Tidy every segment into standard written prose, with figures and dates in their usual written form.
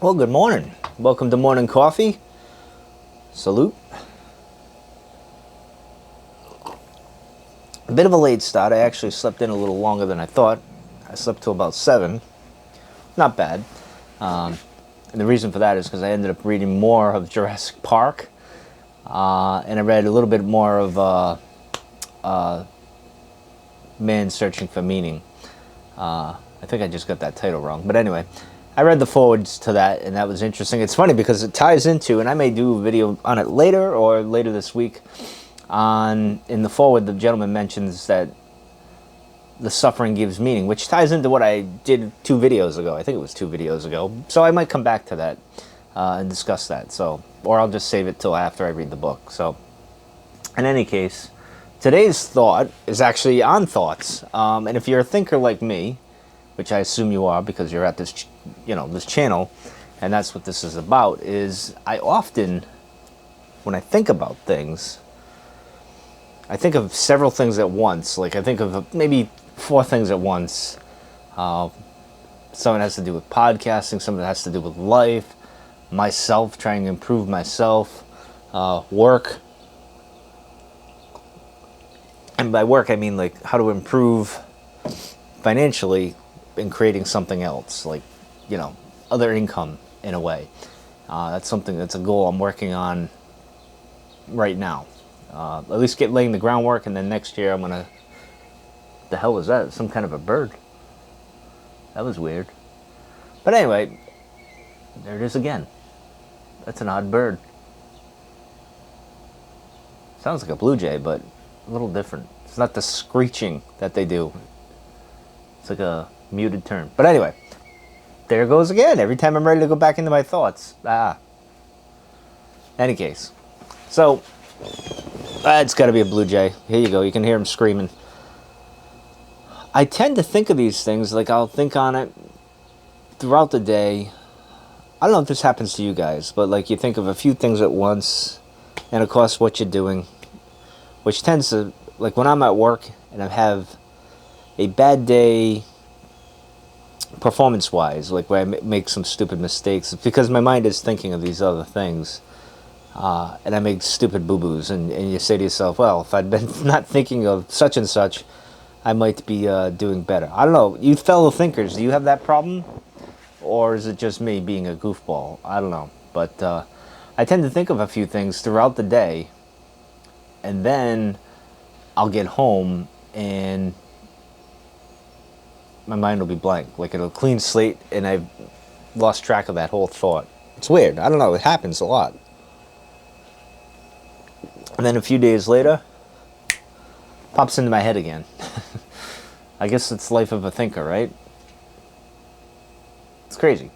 Well, good morning. Welcome to Morning Coffee. Salute. A bit of a late start. I actually slept in a little longer than I thought. I slept till about 7. Not bad. And the reason for that is because I ended up reading more of Jurassic Park. And I read a little bit more of Man Searching for Meaning. I think I just got that title wrong. But anyway, I read the forwards to that, and that was interesting. It's funny because it ties into, and I may do a video on it later or later this week. In the forward, the gentleman mentions that the suffering gives meaning, which ties into what I did 2 videos ago. I think it was 2 videos ago. So I might come back to that and discuss that. Or I'll just save it till after I read the book. So, in any case, today's thought is actually on thoughts. And if you're a thinker like me, which I assume you are because you're at this, this channel, and that's what this is about, is I often, when I think about things, I think of several things at once. Like I think of maybe 4 things at once. Some of it has to do with podcasting, some of it has to do with life, myself, trying to improve myself, work. And by work, I mean like how to improve financially in creating something else, like, other income in a way. That's a goal I'm working on right now. At least laying the groundwork, and then next year I'm gonna. The hell was that? Some kind of a bird. That was weird. But anyway, there it is again. That's an odd bird. Sounds like a blue jay, but a little different. It's not the screeching that they do. It's like a muted term. But anyway, there it goes again. Every time I'm ready to go back into my thoughts. Any case. So, it's got to be a blue jay. Here you go. You can hear him screaming. I tend to think of these things, like I'll think on it throughout the day. I don't know if this happens to you guys, but like you think of a few things at once, and of course what you're doing, which tends to, like when I'm at work and I have a bad day performance-wise, like where I make some stupid mistakes, it's because my mind is thinking of these other things, and I make stupid boo-boos, and you say to yourself, well, if I'd been not thinking of such and such, I might be doing better. I don't know. You fellow thinkers, do you have that problem? Or is it just me being a goofball? I don't know. But I tend to think of a few things throughout the day, and then I'll get home and my mind will be blank. Like it'll clean slate and I've lost track of that whole thought. It's weird. I don't know. It happens a lot. And then a few days later, pops into my head again. I guess it's life of a thinker, right? It's crazy.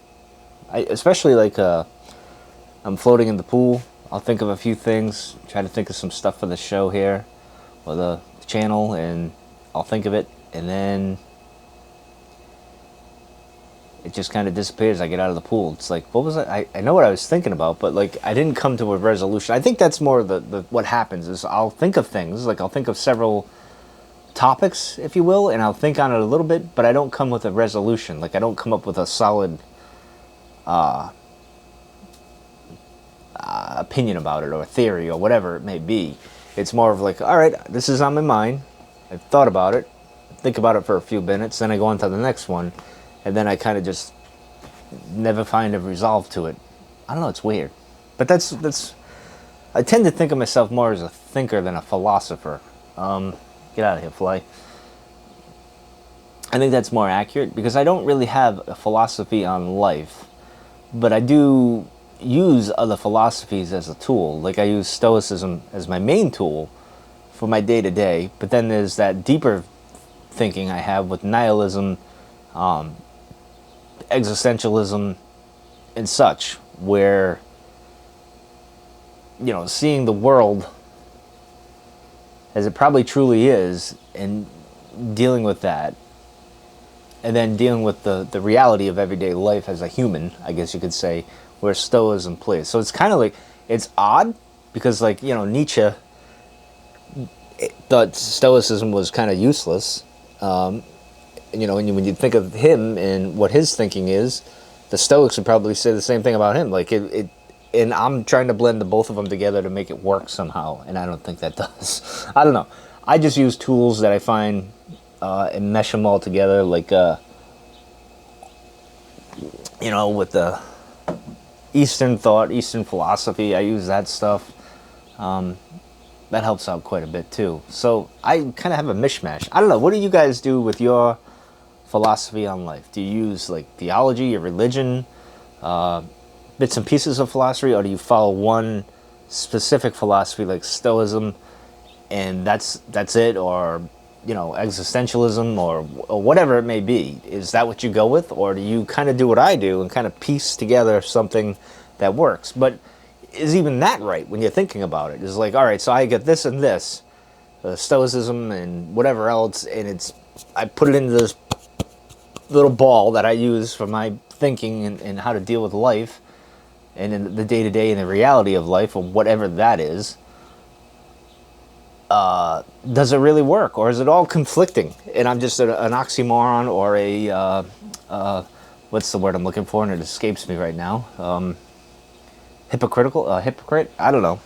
Especially like I'm floating in the pool. I'll think of a few things, try to think of some stuff for the show here, or the channel, and I'll think of it, and then it just kind of disappears. I get out of the pool. It's like, what was I know what I was thinking about, but like I didn't come to a resolution. I think that's more the what happens is I'll think of things, like I'll think of several topics, if you will, and I'll think on it a little bit, but I don't come with a resolution. Like I don't come up with a solid opinion about it, or theory, or whatever it may be. It's more of like, all right, this is on my mind. I've thought about it, think about it for a few minutes, then I go on to the next one, and then I kind of just never find a resolve to it. I don't know, it's weird. But that's I tend to think of myself more as a thinker than a philosopher. Get out of here, fly. I think that's more accurate because I don't really have a philosophy on life, but I do use other philosophies as a tool. Like I use Stoicism as my main tool for my day-to-day, but then there's that deeper thinking I have with nihilism, existentialism, and such, where, seeing the world as it probably truly is, and dealing with that, and then dealing with the reality of everyday life as a human, I guess you could say, where Stoicism plays. So it's kind of like, it's odd, because like, Nietzsche thought Stoicism was kind of useless, and when you think of him and what his thinking is, the Stoics would probably say the same thing about him. Like and I'm trying to blend the both of them together to make it work somehow, and I don't think that does. I don't know. I just use tools that I find and mesh them all together, like with the Eastern thought, Eastern philosophy. I use that stuff. That helps out quite a bit too. So I kind of have a mishmash. I don't know. What do you guys do with your philosophy on life? Do you use like theology or religion, bits and pieces of philosophy, or do you follow one specific philosophy like Stoicism, and that's it, or existentialism, or whatever it may be? Is that what you go with, or do you kind of do what I do and kind of piece together something that works? But is even that right when you're thinking about it? It's like, all right, so I get this and this, Stoicism and whatever else, and I put it into this little ball that I use for my thinking and how to deal with life and in the day-to-day and the reality of life, or whatever that is. Does it really work, or is it all conflicting and I'm just an oxymoron, or a what's the word I'm looking for and it escapes me right now? Hypocrite? I don't know.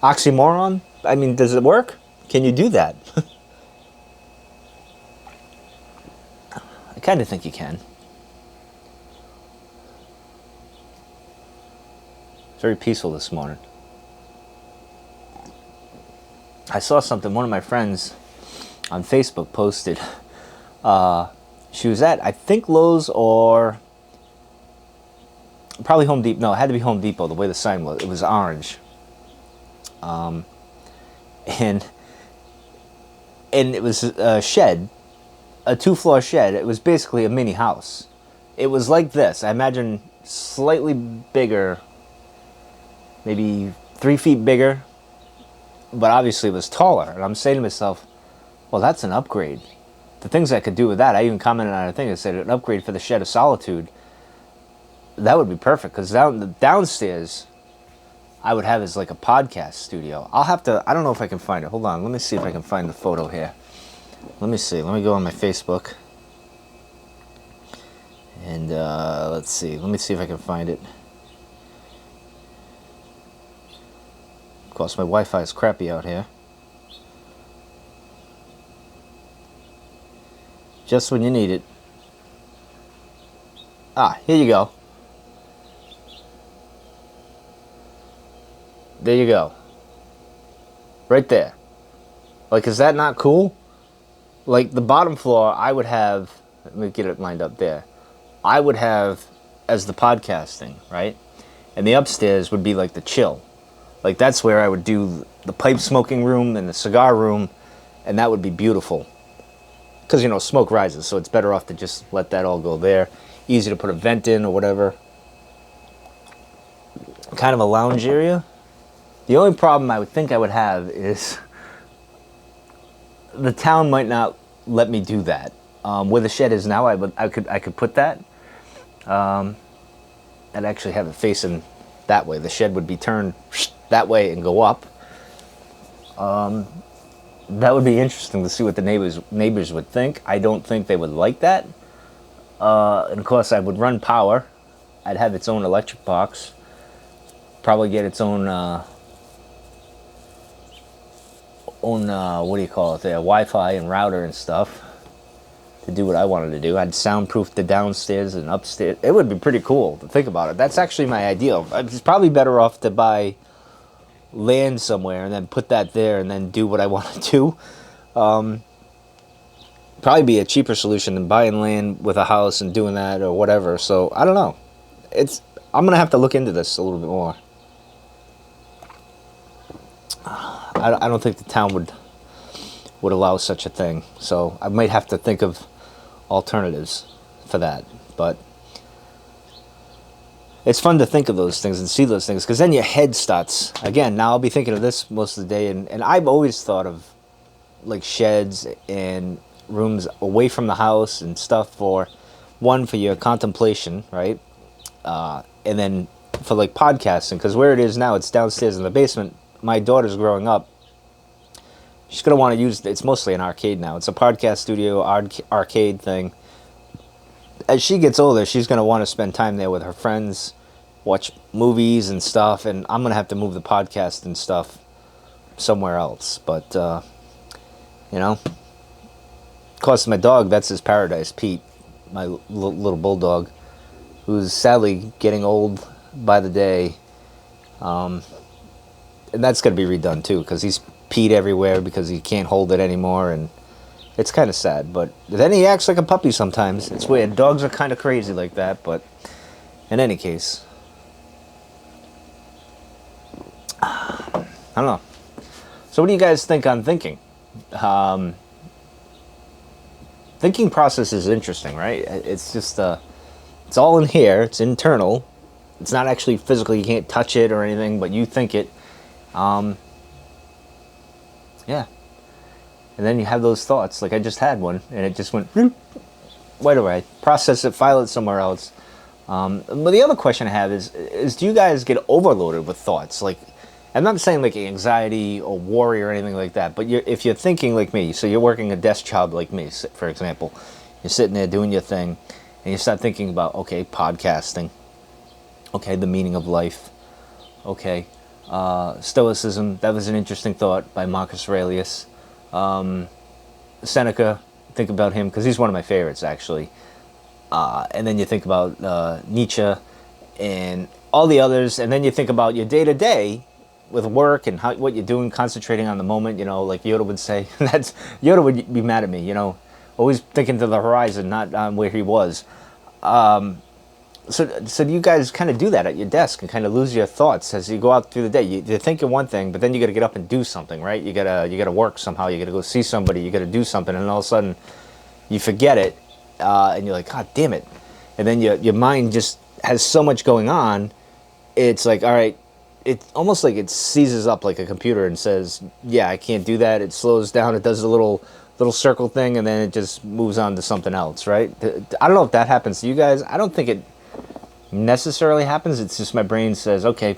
Oxymoron? I mean, does it work? Can you do that? I kind of think you can. It's very peaceful this morning. I saw something, one of my friends on Facebook posted. She was at, I think, Lowe's or probably Home Depot. No, it had to be Home Depot, the way the sign was. It was orange. And it was a shed, a 2-floor shed. It was basically a mini house. It was like this. I imagine slightly bigger, maybe 3 feet bigger, but obviously it was taller. And I'm saying to myself, well, that's an upgrade. The things I could do with that, I even commented on a thing that said an upgrade for the Shed of Solitude. That would be perfect, because downstairs I would have as like a podcast studio. I don't know if I can find it. Hold on, let me see if I can find the photo here. Let me see. Let me go on my Facebook. And let's see. Let me see if I can find it. Of course, my Wi-Fi is crappy out here. Just when you need it. Here you go. There you go. Right there. Like, is that not cool? Like, the bottom floor, I would have... Let me get it lined up there. I would have as the podcasting, right? And the upstairs would be like the chill. Like, that's where I would do the pipe smoking room and the cigar room, and that would be beautiful. Because, smoke rises, so it's better off to just let that all go there. Easy to put a vent in or whatever. Kind of a lounge area. The only problem I would think I would have is the town might not let me do that. Where the shed is now, I could put that. I'd actually have it facing that way. The shed would be turned that way and go up. That would be interesting to see what the neighbors would think. I don't think they would like that. And of course, I would run power. I'd have its own electric box. Probably get its own what do you call it there? Wi-Fi and router and stuff to do what I wanted to do. I'd soundproof the downstairs and upstairs. It would be pretty cool to think about it. That's actually my ideal. It's probably better off to buy land somewhere and then put that there and then do what I want to do. Probably be a cheaper solution than buying land with a house and doing that or whatever. So I don't know. I'm gonna have to look into this a little bit more. I don't think the town would allow such a thing. So I might have to think of alternatives for that. But it's fun to think of those things and see those things, because then your head starts, again, now I'll be thinking of this most of the day, and I've always thought of like sheds and rooms away from the house and stuff for your contemplation, right? And then for like podcasting, because where it is now, it's downstairs in the basement. My daughter's growing up. She's going to want to use it's mostly an arcade now. It's a podcast studio, arcade thing. as she gets older, she's going to want to spend time there with her friends, watch movies and stuff, and I'm going to have to move the podcast and stuff somewhere else. But, you know, of course, my dog, that's his paradise, Pete, my little bulldog, who's sadly getting old by the day. And that's going to be redone, too, because he's peed everywhere because he can't hold it anymore, and it's kind of sad. But then he acts like a puppy sometimes. It's weird. Dogs are kind of crazy like that, but in any case, I don't know. So what do you guys think on thinking? Thinking process is interesting, right? It's just, it's all in here. It's internal. It's not actually physical. You can't touch it or anything, but you think it. Yeah. And then you have those thoughts, like I just had one, and it just went right away. Process it, file it somewhere else. But the other question I have is do you guys get overloaded with thoughts? Like, I'm not saying like anxiety or worry or anything like that, but if you're thinking like me, so you're working a desk job like me, for example, you're sitting there doing your thing, and you start thinking about, okay, podcasting, okay, the meaning of life, okay, Stoicism, that was an interesting thought by Marcus Aurelius. Seneca, think about him because he's one of my favorites actually. And then you think about Nietzsche and all the others, and then you think about your day to day with work and what you're doing, concentrating on the moment. You know, like Yoda would say. Yoda would be mad at me. You know, always thinking to the horizon, not on where he was. So do you guys kind of do that at your desk and kind of lose your thoughts as you go out through the day? You're thinking one thing, but then you got to get up and do something, right? You gotta work somehow. You gotta go see somebody. You gotta do something, and all of a sudden, you forget it, and you're like, God damn it! And then your mind just has so much going on. It's like, all right, it's almost like it seizes up like a computer and says, yeah, I can't do that. It slows down. It does a little circle thing, and then it just moves on to something else, right? I don't know if that happens to you guys. I don't think it necessarily happens. It's just my brain says, okay,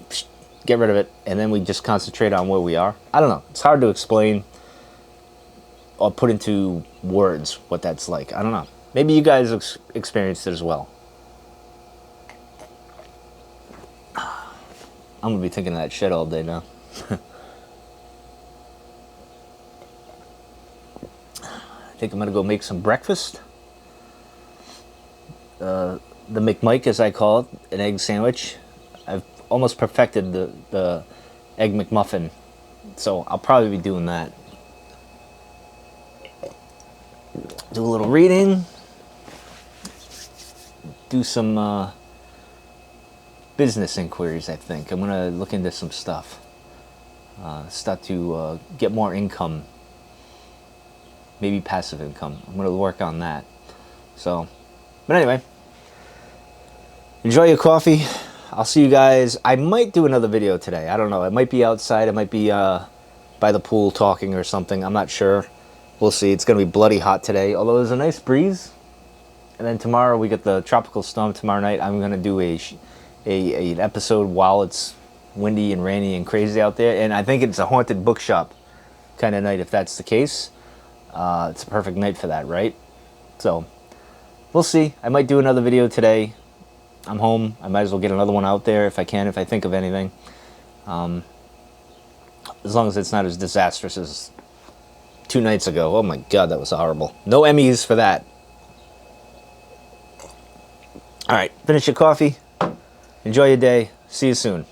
get rid of it, and then we just concentrate on where we are. I don't know. It's hard to explain or put into words what that's like. I don't know. Maybe you guys experienced it as well. I'm gonna be thinking of that shit all day now. I think I'm gonna go make some breakfast. The McMike, as I call it, an egg sandwich. I've almost perfected the egg McMuffin, so I'll probably be doing that. Do a little reading, do some business inquiries, I think. I'm going to look into some stuff, start to get more income, maybe passive income. I'm going to work on that. So, but anyway, enjoy your coffee. I'll see you guys. I might do another video today. I don't know. It might be outside. It might be by the pool talking or something. I'm not sure. We'll see. It's going to be bloody hot today, although there's a nice breeze. And then tomorrow we get the tropical storm tomorrow night. I'm going to do an episode while it's windy and rainy and crazy out there. And I think it's a haunted bookshop kind of night if that's the case. It's a perfect night for that, right? So we'll see. I might do another video today. I'm home. I might as well get another one out there if I can, if I think of anything. As long as it's not as disastrous as 2 nights ago. Oh my God, that was horrible. No Emmys for that. All right, finish your coffee. Enjoy your day. See you soon.